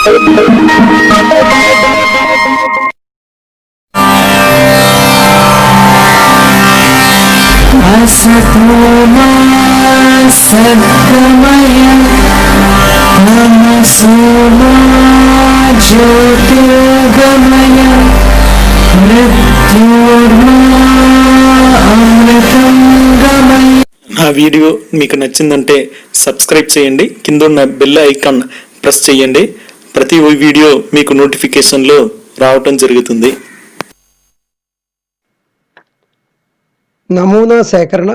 నా వీడియో మీకు నచ్చిందంటే సబ్స్క్రైబ్ చేయండి, కింద ఉన్న బెల్ ఐకాన్ ప్రెస్ చేయండి. ప్రతి వీడియో మీకు నోటిఫికేషన్లో రావటం జరుగుతుంది. నమూనా సేకరణ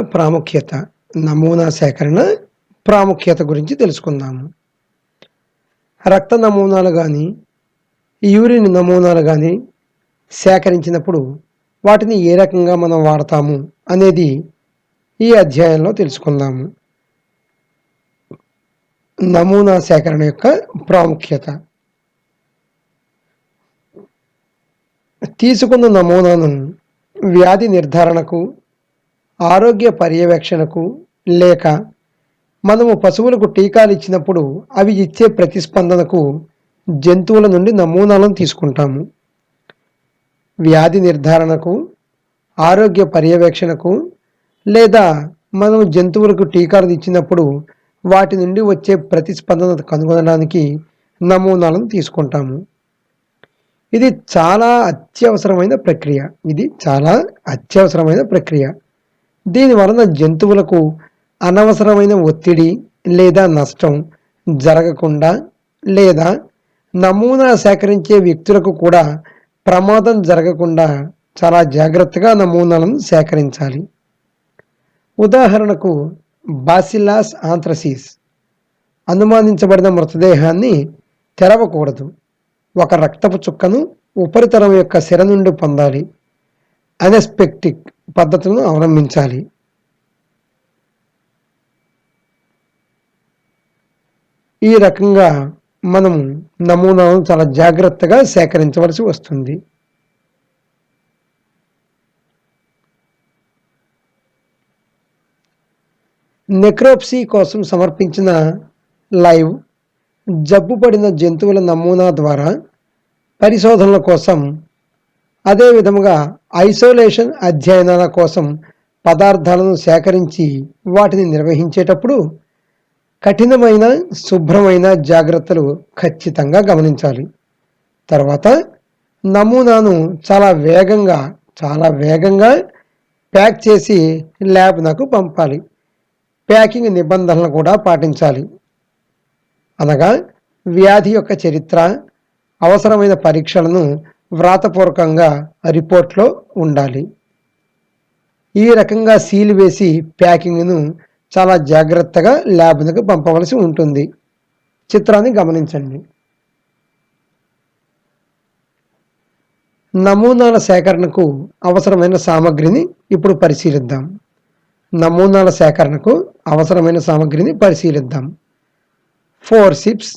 ప్రాముఖ్యత గురించి తెలుసుకుందాము. రక్త నమూనాలు కానీ యూరిన్ నమూనాలు కానీ సేకరించినప్పుడు వాటిని ఏ రకంగా మనం వాడతాము అనేది ఈ అధ్యాయంలో తెలుసుకుందాము. నమూనా సేకరణ యొక్క ప్రాముఖ్యత. తీసుకున్న నమూనాను వ్యాధి నిర్ధారణకు, ఆరోగ్య పర్యవేక్షణకు లేక మనము పశువులకు టీకాలు ఇచ్చినప్పుడు అవి ఇచ్చే ప్రతిస్పందనకు జంతువుల నుండి నమూనాలను తీసుకుంటాము. వ్యాధి నిర్ధారణకు, ఆరోగ్య పర్యవేక్షణకు లేదా మనం జంతువులకు టీకాలు ఇచ్చినప్పుడు వాటి నుండి వచ్చే ప్రతిస్పందన కనుగొనడానికి నమూనాలను తీసుకుంటాము. ఇది చాలా అత్యవసరమైన ప్రక్రియ. దీని వలన జంతువులకు అనవసరమైన ఒత్తిడి లేదా నష్టం జరగకుండా లేదా నమూనా సేకరించే వ్యక్తులకు కూడా ప్రమాదం జరగకుండా చాలా జాగ్రత్తగా నమూనాలను సేకరించాలి. ఉదాహరణకు బాసిల్లస్ ఆంథ్రసిస్ అనుమానించబడిన మృతదేహాన్ని తెరవకూడదు. ఒక రక్తపు చుక్కను ఉపరితలం యొక్క సిర నుండి పొందాలి. అనెస్పెక్టిక్ పద్ధతులను అవలంబించాలి. ఈ రకంగా మనం నమూనాలను చాలా జాగ్రత్తగా సేకరించవలసి వస్తుంది. నెక్రోప్సీ కోసం సమర్పించిన లైవ్ జబ్బుపడిన జంతువుల నమూనా ద్వారా పరిశోధనల కోసం, అదే విధముగా ఐసోలేషన్ అధ్యయనాల కోసం పదార్థాలను సేకరించి వాటిని నిర్వహించేటప్పుడు కఠినమైన, శుభ్రమైన జాగ్రత్తలు ఖచ్చితంగా గమనించాలి. తర్వాత నమూనాను చాలా వేగంగా ప్యాక్ చేసి ల్యాబ్నకు పంపాలి. ప్యాకింగ్ నిబంధనలను కూడా పాటించాలి. అనగా వ్యాధి యొక్క చరిత్ర, అవసరమైన పరీక్షలను వ్రాతపూర్వకంగా రిపోర్ట్లో ఉండాలి. ఈ రకంగా సీల్ వేసి ప్యాకింగ్ను చాలా జాగ్రత్తగా ల్యాబ్లకు పంపవలసి ఉంటుంది. చిత్రాన్ని గమనించండి. నమూనాల సేకరణకు అవసరమైన సామగ్రిని ఇప్పుడు పరిశీలిద్దాం. ఫోర్సిప్స్,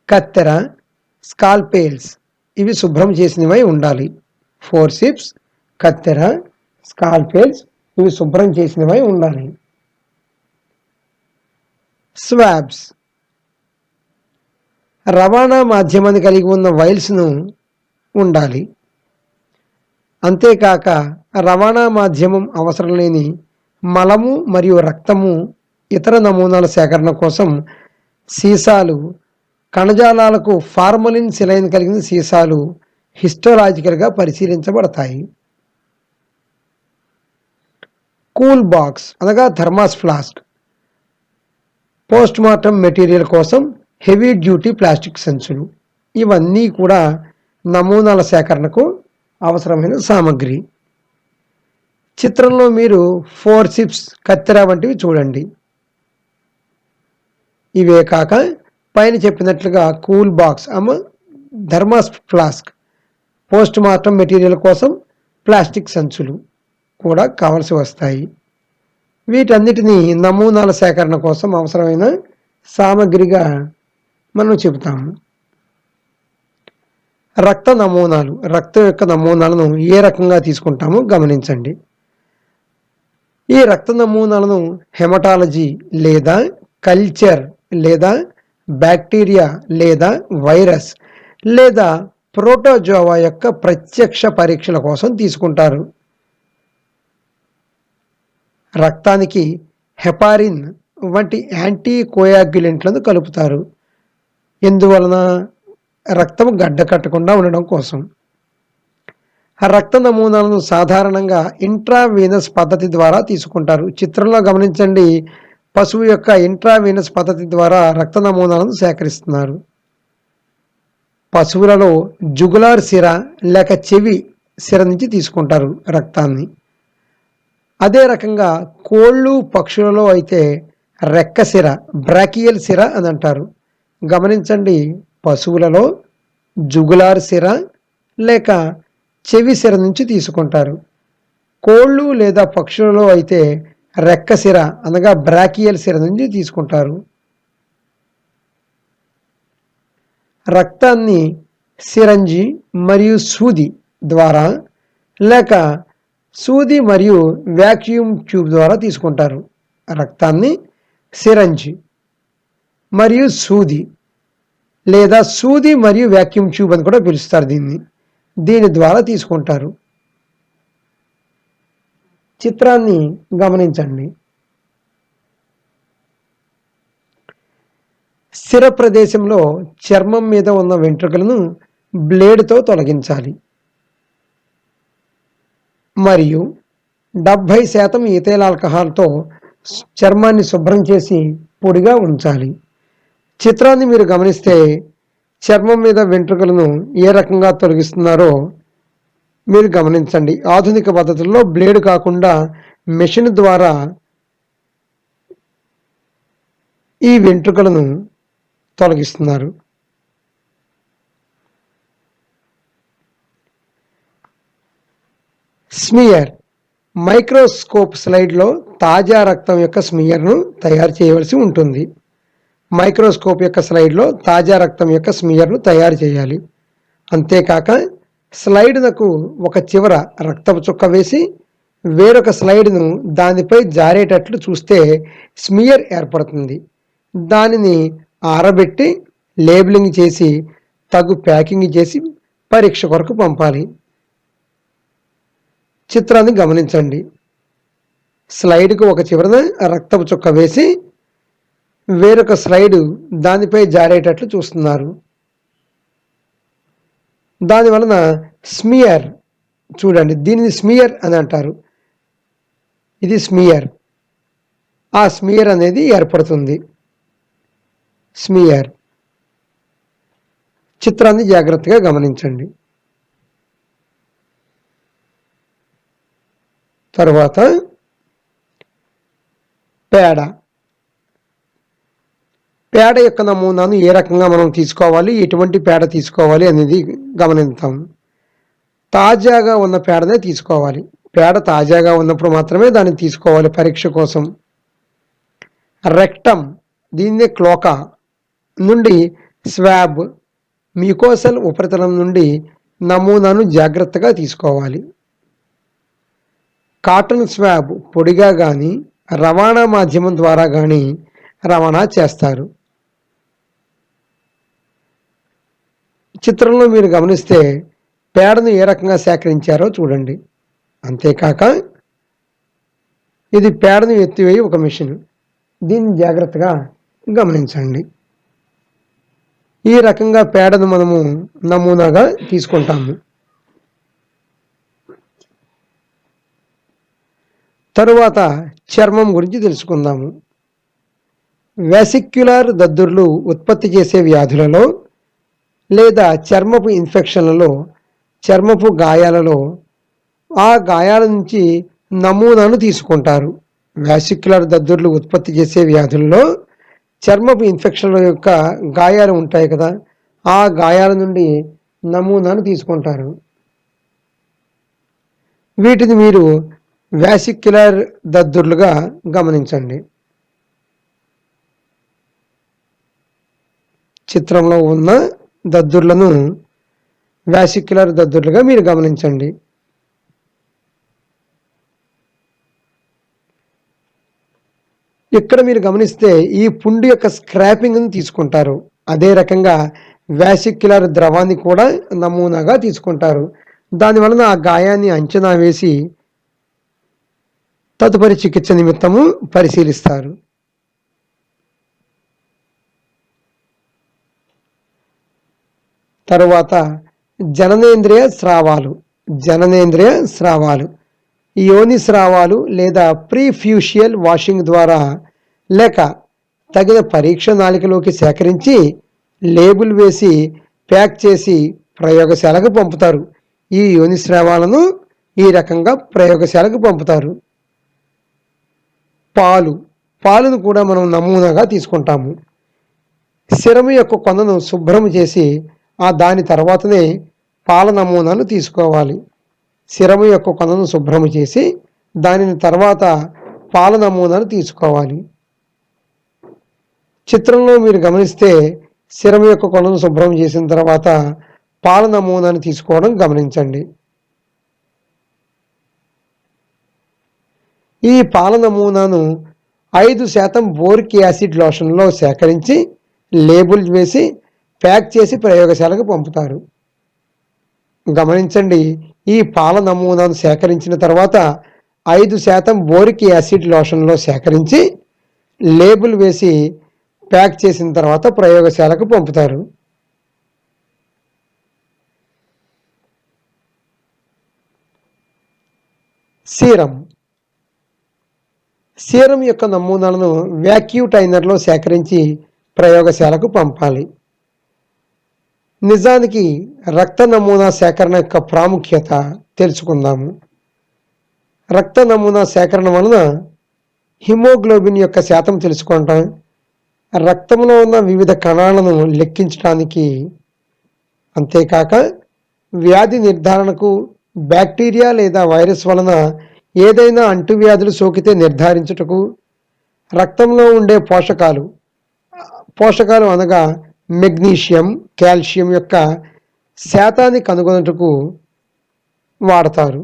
కత్తెర, స్కాల్పేల్స్ ఇవి శుభ్రం చేసినవై ఉండాలి. స్వాబ్స్ రవాణా మాధ్యమాన్ని కలిగి ఉన్న వైల్స్ను ఉండాలి. అంతేకాక రవాణా మాధ్యమం అవసరం లేని మలము మరియు రక్తము, ఇతర నమూనాల సేకరణ కోసం సీసాలు, కణజాలాలకు ఫార్మలిన్ సిలైన్ కలిగిన సీసాలు హిస్టోలాజికల్గా పరిశీలించబడతాయి. కూల్ బాక్స్ అనగా thermos flask post mortem material కోసం హెవీ డ్యూటీ ప్లాస్టిక్ సంచులు. ఇవన్నీ కూడా నమూనాల సేకరణకు అవసరమైన సామగ్రి. చిత్రంలో మీరు ఫోర్సిప్స్, కత్తెర వంటివి చూడండి. ఇవే కాక పైన చెప్పినట్లుగా cool box thermos flask, post mortem material కోసం ప్లాస్టిక్ సంచులు కూడా కావలసి వస్తాయి. వీటన్నిటినీ నమూనాల సేకరణ కోసం అవసరమైన సామగ్రిగా మనం చెబుతాము. రక్తం యొక్క నమూనాలను ఏ రకంగా తీసుకుంటామో గమనించండి. ఈ రక్త నమూనాలను హెమటాలజీ లేదా కల్చర్ లేదా బ్యాక్టీరియా లేదా వైరస్ లేదా ప్రోటోజోవా యొక్క ప్రత్యక్ష పరీక్షల కోసం తీసుకుంటారు. రక్తానికి హెపారిన్ వంటి యాంటీకోయాగ్యులెంట్లను కలుపుతారు. ఎందువలన? రక్తం గడ్డ కట్టకుండా ఉండడం కోసం. రక్త నమూనాలను సాధారణంగా ఇంట్రావీనస్ పద్ధతి ద్వారా తీసుకుంటారు. చిత్రంలో గమనించండి, పశువు యొక్క ఇంట్రావీనస్ పద్ధతి ద్వారా రక్త నమూనాలను సేకరిస్తున్నారు. పశువులలో జుగులార్ సిర లేక చెవి సిర నుంచి తీసుకుంటారు రక్తాన్ని. అదే రకంగా కోళ్ళు పక్షులలో అయితే రెక్క సిర, బ్రాకియల్ సిర అని అంటారు. గమనించండి, పశువులలో జుగులార్ సిర లేక చెవి సిర నుంచి తీసుకుంటారు. కోళ్ళు లేదా పక్షులలో అయితే రెక్క సిర అనగా బ్రాకియల్ సిర నుంచి తీసుకుంటారు. రక్తాన్ని సిరంజి మరియు సూది ద్వారా లేక సూది మరియు వ్యాక్యూమ్ ట్యూబ్ ద్వారా తీసుకుంటారు. రక్తాన్ని సిరంజి మరియు సూది లేదా సూది మరియు వ్యాక్యూమ్ ట్యూబ్ అని కూడా పిలుస్తారు. దీని ద్వారా తీసుకుంటారు. చిత్రాన్ని గమనించండి. సిర ప్రదేశంలో చర్మం మీద ఉన్న వెంట్రుకలను బ్లేడ్తో తొలగించాలి మరియు 70% ఈథైల్ ఆల్కహాల్తో చర్మాన్ని శుభ్రం చేసి పొడిగా ఉంచాలి. చిత్రాన్ని మీరు గమనిస్తే చర్మం మీద వెంట్రుకలను ఏ రకంగా తొలగిస్తున్నారో మీరు గమనించండి. ఆధునిక పద్ధతుల్లో బ్లేడ్ కాకుండా మెషిన్ ద్వారా ఈ వెంట్రుకలను తొలగిస్తున్నారు. స్మియర్ మైక్రోస్కోప్ స్లైడ్లో తాజా రక్తం యొక్క స్మియర్ను తయారు చేయవలసి ఉంటుంది. మైక్రోస్కోప్ యొక్క స్లైడ్లో తాజా రక్తం యొక్క స్మియర్ను తయారు చేయాలి. అంతేకాక స్లైడ్నకు ఒక చివర రక్తపు చుక్క వేసి వేరొక స్లైడ్ను దానిపై జారేటట్లు చూస్తే స్మియర్ ఏర్పడుతుంది. దానిని ఆరబెట్టి లేబులింగ్ చేసి తగు ప్యాకింగ్ చేసి పరీక్ష కొరకు పంపాలి. చిత్రాన్ని గమనించండి. స్లైడ్కు ఒక చివరన రక్తపు చుక్క వేసి వేరొక స్లైడు దానిపై జారేటట్లు చూస్తున్నారు. దానివలన స్మియర్, చూడండి, దీనిని స్మియర్ అని అంటారు. ఇది స్మియర్. ఆ స్మియర్ అనేది ఏర్పడుతుంది. స్మియర్. చిత్రాన్ని జాగ్రత్తగా గమనించండి. తరువాత పేడ. పేడ యొక్క నమూనాను ఏ రకంగా మనం తీసుకోవాలి, ఎటువంటి పేడ తీసుకోవాలి అనేది గమనిద్దాం. తాజాగా ఉన్న పేడనే తీసుకోవాలి. పేడ తాజాగా ఉన్నప్పుడు మాత్రమే దాన్ని తీసుకోవాలి పరీక్ష కోసం. రెక్టమ్, దీన్నే క్లోకా నుండి స్వాబ్, మ్యూకోసల్ ఉపరితలం నుండి నమూనాను జాగ్రత్తగా తీసుకోవాలి. కాటన్ స్వాబ్ పొడిగా కానీ రవాణా మాధ్యమం ద్వారా కానీ రవాణా చేస్తారు. చిత్రంలో మీరు గమనిస్తే పేడను ఏ రకంగా సేకరించారో చూడండి. అంతేకాక ఇది పేడను ఎత్తివేయి ఒక మిషన్. దీన్ని జాగ్రత్తగా గమనించండి. ఈ రకంగా పేడను మనము నమూనాగా తీసుకుంటాము. తరువాత చర్మం గురించి తెలుసుకుందాము. వెసిక్యులర్ దద్దుర్లు ఉత్పత్తి చేసే వ్యాధులలో లేదా చర్మపు ఇన్ఫెక్షన్లలో, చర్మపు గాయాలలో ఆ గాయాల నుంచి నమూనాను తీసుకుంటారు. వెసిక్యులర్ దద్దుర్లు ఉత్పత్తి చేసే వ్యాధుల్లో చర్మపు ఇన్ఫెక్షన్ల యొక్క గాయాలు ఉంటాయి కదా, ఆ గాయాల నుండి నమూనాను తీసుకుంటారు. వీటిని మీరు వెసిక్యులర్ దద్దుర్లుగా గమనించండి. చిత్రంలో ఉన్న దద్దుర్లను వెసిక్యులర్ దద్దుర్లుగా మీరు గమనించండి. ఇక్కడ మీరు గమనిస్తే ఈ పుండు యొక్క స్క్రాపింగ్ని తీసుకుంటారు. అదే రకంగా వాసిక్యులర్ ద్రవాన్ని కూడా నమూనాగా తీసుకుంటారు. దానివలన ఆ గాయాన్ని అంచనా వేసి తదుపరి చికిత్స నిమిత్తము పరిశీలిస్తారు. తరువాత జననేంద్రియ స్రావాలు. జననేంద్రియ స్రావాలు యోని స్రావాలు లేదా ప్రీఫ్యూషియల్ వాషింగ్ ద్వారా లేక తగిన పరీక్ష నాళికలోకి సేకరించి లేబుల్ వేసి ప్యాక్ చేసి ప్రయోగశాలకు పంపుతారు. ఈ యోని స్రావాలను ఈ రకంగా ప్రయోగశాలకు పంపుతారు. పాలును కూడా మనం నమూనాగా తీసుకుంటాము. శిరము యొక్క కొనను శుభ్రం చేసి దాని తర్వాతనే పాల నమూనాను తీసుకోవాలి. శిరము యొక్క కొనను శుభ్రం చేసి దానిని తర్వాత పాల నమూనాను తీసుకోవాలి. చిత్రంలో మీరు గమనిస్తే శిరము యొక్క కొనను శుభ్రం చేసిన తర్వాత పాల నమూనాను తీసుకోవడం గమనించండి. ఈ పాల నమూనాను 5% బోరిక్ యాసిడ్ లోషన్లో సేకరించి లేబుల్ వేసి ప్యాక్ చేసి ప్రయోగశాలకు పంపుతారు. గమనించండి, ఈ పాల నమూనాను సేకరించిన తర్వాత 5% బోరిక్ యాసిడ్ లోషన్లో సేకరించి లేబుల్ వేసి ప్యాక్ చేసిన తర్వాత ప్రయోగశాలకు పంపుతారు. సీరం యొక్క నమూనాలను వ్యాక్యూటైనర్లో సేకరించి ప్రయోగశాలకు పంపాలి. నిజానికి రక్త నమూనా సేకరణ యొక్క ప్రాముఖ్యత తెలుసుకుందాము. రక్త నమూనా సేకరణ వలన హిమోగ్లోబిన్ యొక్క శాతం తెలుసుకుంటాం. రక్తంలో ఉన్న వివిధ కణాలను లెక్కించడానికి, అంతేకాక వ్యాధి నిర్ధారణకు బ్యాక్టీరియా లేదా వైరస్ వలన ఏదైనా అంటువ్యాధులు సోకితే నిర్ధారించుటకు, రక్తంలో ఉండే పోషకాలు అనగా మెగ్నీషియం, కాల్షియం యొక్క శాతాన్ని కనుగొనుటకు వాడతారు.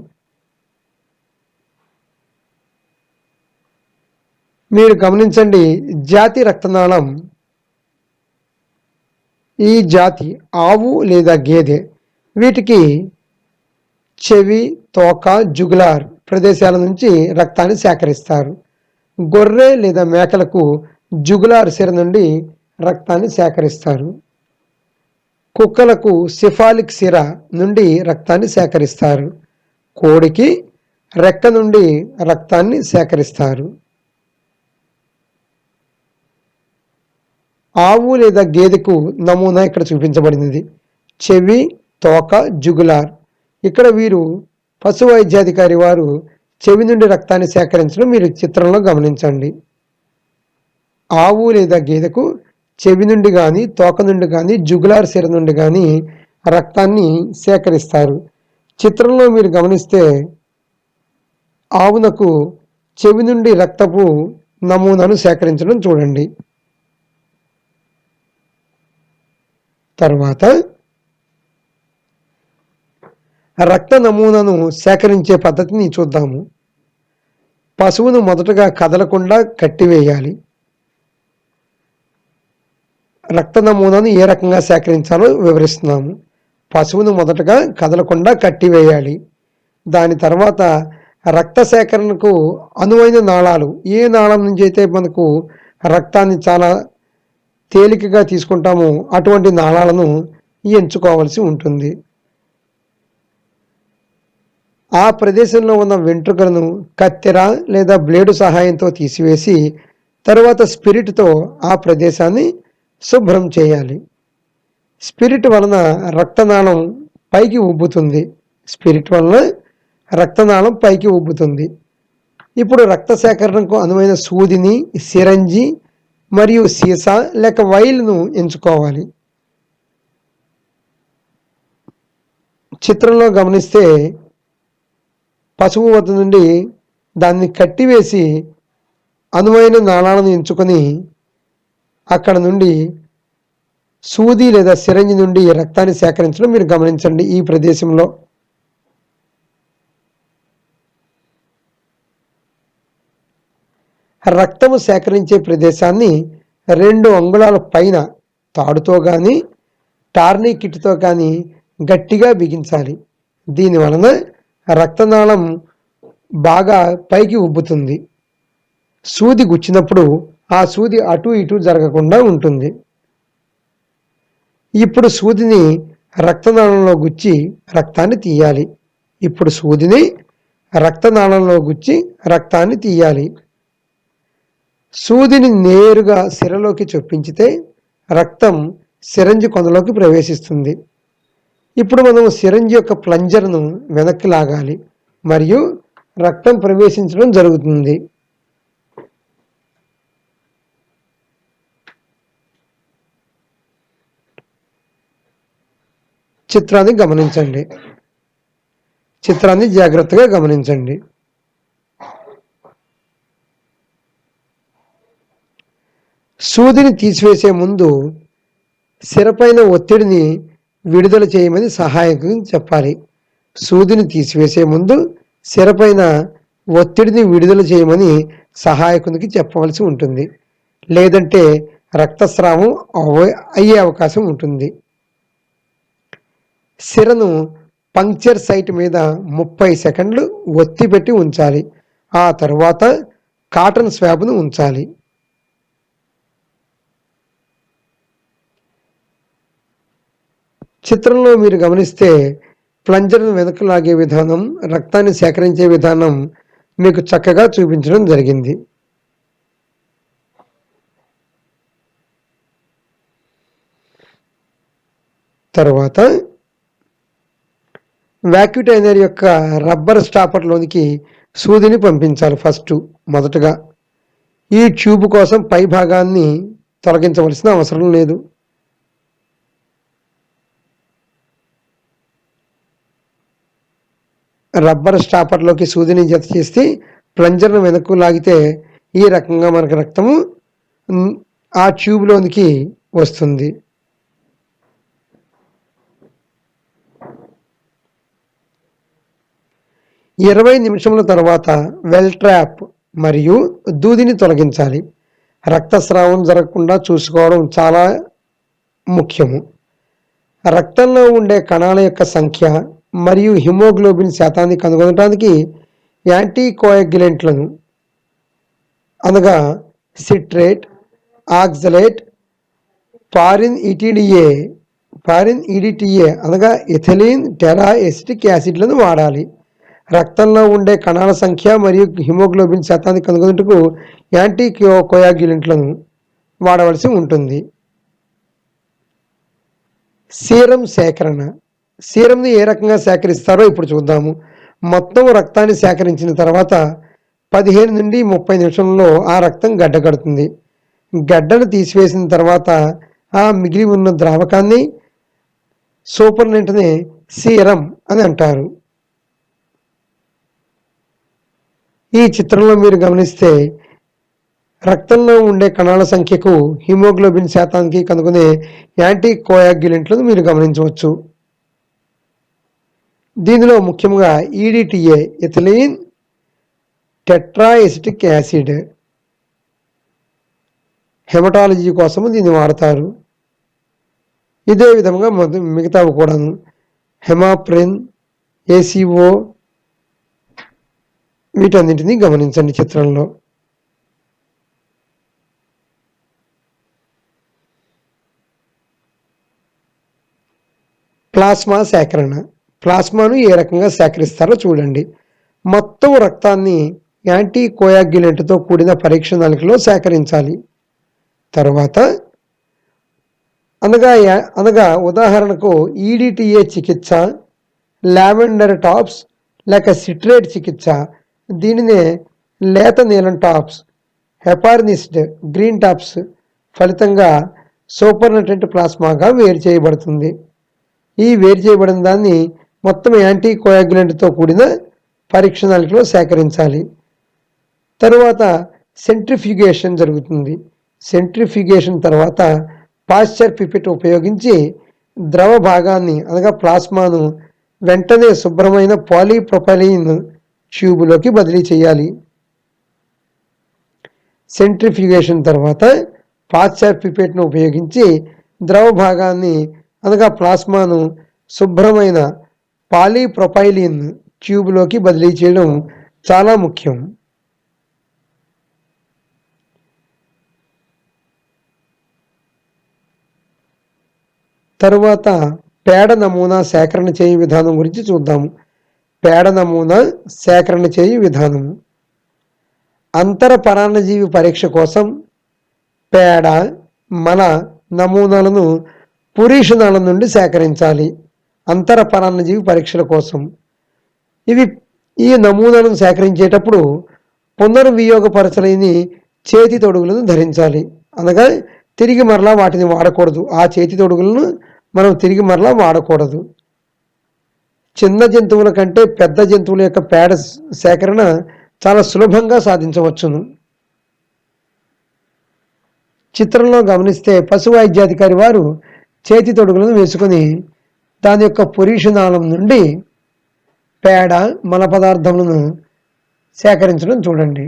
మీరు గమనించండి, జాతి రక్తనాళం. ఈ జాతి ఆవు లేదా గేదె, వీటికి చెవి, తోక, జుగులార్ ప్రదేశాల నుంచి రక్తాన్ని సేకరిస్తారు. గొర్రె లేదా మేకలకు జుగులార్ సిర నుండి రక్తాన్ని సేకరిస్తారు. కుక్కలకు సిఫాలిక్ సిర నుండి రక్తాన్ని సేకరిస్తారు. కోడికి రెక్క నుండి రక్తాన్ని సేకరిస్తారు. ఆవు లేదా గేదెకు నమూనా ఇక్కడ చూపించబడినది. చెవి, తోక, జుగులార్. ఇక్కడ వీరు పశు వైద్యాధికారి వారు చెవి నుండి రక్తాన్ని సేకరించడం మీరు చిత్రంలో గమనించండి. ఆవు లేదా గేదెకు చెవి నుండి కానీ, తోక నుండి కానీ, జుగులార్ సిర నుండి కానీ రక్తాన్ని సేకరిస్తారు. చిత్రంలో మీరు గమనిస్తే ఆవునకు చెవి నుండి రక్తపు నమూనాను సేకరించడం చూడండి. తర్వాత రక్త నమూనాను సేకరించే పద్ధతిని చూద్దాము. పశువును మొదటగా కదలకుండా కట్టివేయాలి. రక్త నమూనాను ఏ రకంగా సేకరించాలో వివరిస్తున్నాము. పశువును మొదటగా కదలకుండా కట్టివేయాలి. దాని తర్వాత రక్త సేకరణకు అనువైన నాళాలు, ఏ నాళం నుంచి అయితే మనకు రక్తాన్ని చాలా తేలికగా తీసుకుంటామో అటువంటి నాళాలను ఎంచుకోవాల్సి ఉంటుంది. ఆ ప్రదేశంలో ఉన్న వెంట్రుకలను కత్తెర లేదా బ్లేడు సహాయంతో తీసివేసి తరువాత స్పిరిట్తో ఆ ప్రదేశాన్ని శుభ్రం చేయాలి. స్పిరిట్ వలన రక్తనాళం పైకి ఉబ్బుతుంది. ఇప్పుడు రక్త సేకరణకు అనువైన సూదిని, సిరంజి మరియు సీసా లేక వైల్ను ఎంచుకోవాలి. చిత్రంలో గమనిస్తే పశువు వద్ద నుండి దాన్ని కట్టివేసి అనువైన నాళాలను ఎంచుకొని అక్కడ నుండి సూది లేదా సిరంజి నుండి రక్తాన్ని సేకరించడం మీరు గమనించండి. ఈ ప్రదేశంలో రక్తము సేకరించే ప్రదేశాన్ని 2 అంగుళాల పైన తాడుతో కానీ టార్నికిట్తో కానీ గట్టిగా బిగించాలి. దీనివలన రక్తనాళం బాగా పైకి ఉబ్బుతుంది. సూది గుచ్చినప్పుడు ఆ సూది అటు ఇటు జరగకుండా ఉంటుంది. ఇప్పుడు సూదిని రక్తనాళంలో గుచ్చి రక్తాన్ని తీయాలి. ఇప్పుడు సూదిని రక్తనాళంలో గుచ్చి రక్తాన్ని తీయాలి. సూదిని నేరుగా సిరలోకి చొప్పించితే రక్తం సిరంజి కొనలోకి ప్రవేశిస్తుంది. ఇప్పుడు మనం సిరంజి యొక్క ప్లంజర్ను వెనక్కి లాగాలి మరియు రక్తం ప్రవేశించడం జరుగుతుంది. చిత్రాన్ని గమనించండి. చిత్రాన్ని జాగ్రత్తగా గమనించండి. సూదిని తీసివేసే ముందు సిరపైన ఒత్తిడిని విడుదల చేయమని సహాయకునికి చెప్పాలి. సూదిని తీసివేసే ముందు సిరపైన ఒత్తిడిని విడుదల చేయమని సహాయకునికి చెప్పవలసి ఉంటుంది. లేదంటే రక్తస్రావం అయ్యే అవకాశం ఉంటుంది. సిరను పంక్చర్ సైట్ మీద 30 సెకండ్లు ఒత్తిపెట్టి ఉంచాలి. ఆ తర్వాత కాటన్ స్వాబ్ను ఉంచాలి. చిత్రంలో మీరు గమనిస్తే ప్లంజర్ను వెనక్కి లాగే విధానం, రక్తాన్ని సేకరించే విధానం మీకు చక్కగా చూపించడం జరిగింది. తర్వాత వ్యాక్యూటైనర్ యొక్క రబ్బర్ స్టాపర్లోనికి సూదిని పంపించాలి. మొదటగా ఈ ట్యూబ్ కోసం పై భాగాన్ని తొలగించవలసిన అవసరం లేదు. రబ్బర్ స్టాపర్లోకి సూదిని జత చేసి ప్లంజర్ను వెనక్కు లాగితే ఈ రకంగా మనకు రక్తము ఆ ట్యూబ్లోనికి వస్తుంది. ఇరవై నిమిషముల తర్వాత వెల్ ట్రాప్ మరియు దూదిని తొలగించాలి. రక్తస్రావం జరగకుండా చూసుకోవడం చాలా ముఖ్యము. రక్తంలో ఉండే కణాల యొక్క సంఖ్య మరియు హిమోగ్లోబిన్ శాతాన్ని కనుగొనడానికి యాంటీకోయాగ్యులెంట్లను అనగా సిట్రేట్, ఆక్సలేట్, పారిన్ ఈడిటిఏ అనగా ఇథిలీన్ టెరాఎసిటిక్ యాసిడ్లను వాడాలి. రక్తంలో ఉండే కణాల సంఖ్య మరియు హిమోగ్లోబిన్ శాతాన్ని కనుగొనుటకు యాంటీకోయాగ్యులెంట్లను వాడవలసి ఉంటుంది. సీరం సేకరణ. సీరంని ఏ రకంగా సేకరిస్తారో ఇప్పుడు చూద్దాము. మొత్తం రక్తాన్ని సేకరించిన తర్వాత 15 నుండి 30 నిమిషంలో ఆ రక్తం గడ్డ కడుతుంది. గడ్డను తీసివేసిన తర్వాత ఆ మిగిలి ఉన్న ద్రావకాన్ని సూపర్నెంట్ని సీరం అని అంటారు. ఈ చిత్రంలో మీరు గమనిస్తే రక్తంలో ఉండే కణాల సంఖ్యకు హిమోగ్లోబిన్ శాతానికి కనుగొనే యాంటీకోయాగ్యులెంట్లను మీరు గమనించవచ్చు. దీనిలో ముఖ్యంగా ఈడిటిఏ ఇథిలీన్ టెట్రాఎసిటిక్ యాసిడ్ హెమటాలజీ కోసము దీన్ని వాడతారు. ఇదే విధంగా మిగతావి కూడాను హెమాప్రిన్, ఏసీఓ వీటన్నింటినీ గమనించండి చిత్రంలో. ప్లాస్మా సేకరణ. ప్లాస్మాను ఏ రకంగా సేకరిస్తారో చూడండి. మొత్తం రక్తాన్ని యాంటీకోయాగ్యులెంట్తో కూడిన పరీక్ష నళికలో సేకరించాలి. తర్వాత అనగా ఉదాహరణకు ఈడిటిఏ చికిత్స, లావెండర్ టాప్స్ లేక సిట్రేట్ చికిత్స, దీనినే లేత నీలం టాప్స్, హెపార్నిస్డ్ గ్రీన్ టాప్స్ ఫలితంగా సూపర్నటెంట్ ప్లాస్మాగా వేరు చేయబడుతుంది. ఈ వేరు చేయబడిన దాన్ని మొత్తం యాంటీకోయాగ్యులెంట్తో కూడిన పరీక్ష నళికలో సేకరించాలి. తరువాత సెంట్రిఫ్యూగేషన్ జరుగుతుంది. సెంట్రిఫ్యూగేషన్ తర్వాత పాశ్చర్ పిపెట్ ఉపయోగించి ద్రవ భాగాన్ని అనగా ప్లాస్మాను వెంటనే శుభ్రమైన పాలీప్రొపైలిన్ ట్యూబులోకి బదిలీ చేయాలి. సెంట్రిఫ్యూగేషన్ తర్వాత పాశ్చార్ పిపెట్ను ఉపయోగించి ద్రవ భాగాన్ని అనగా ప్లాస్మాను శుభ్రమైన పాలీప్రొపైలిన్ ట్యూబ్లోకి బదిలీ చేయడం చాలా ముఖ్యం. తరువాత పేడ నమూనా సేకరణ చేయు విధానం గురించి చూద్దాము. పేడ నమూనా సేకరణ చేయు విధానము. అంతర పరాన్నజీవి పరీక్ష కోసం పేడ, మల నమూనాలను పురీషనాళం నుండి సేకరించాలి. అంతర పరాన్నజీవి పరీక్షల కోసం ఈ నమూనాలను సేకరించేటప్పుడు పునర్వియోగపరచలేని చేతి తొడుగులను ధరించాలి. అనగా తిరిగి మరలా వాటిని వాడకూడదు. ఆ చేతి తొడుగులను మనం తిరిగి మరలా వాడకూడదు. చిన్న జంతువుల కంటే పెద్ద జంతువుల యొక్క పేడ సేకరణ చాలా సులభంగా సాధించవచ్చును. చిత్రంలో గమనిస్తే పశు వైద్యాధికారి వారు చేతి తొడుగులను వేసుకొని దాని యొక్క పురీషనాళం నుండి పేడ, మల పదార్థములను సేకరించడం చూడండి.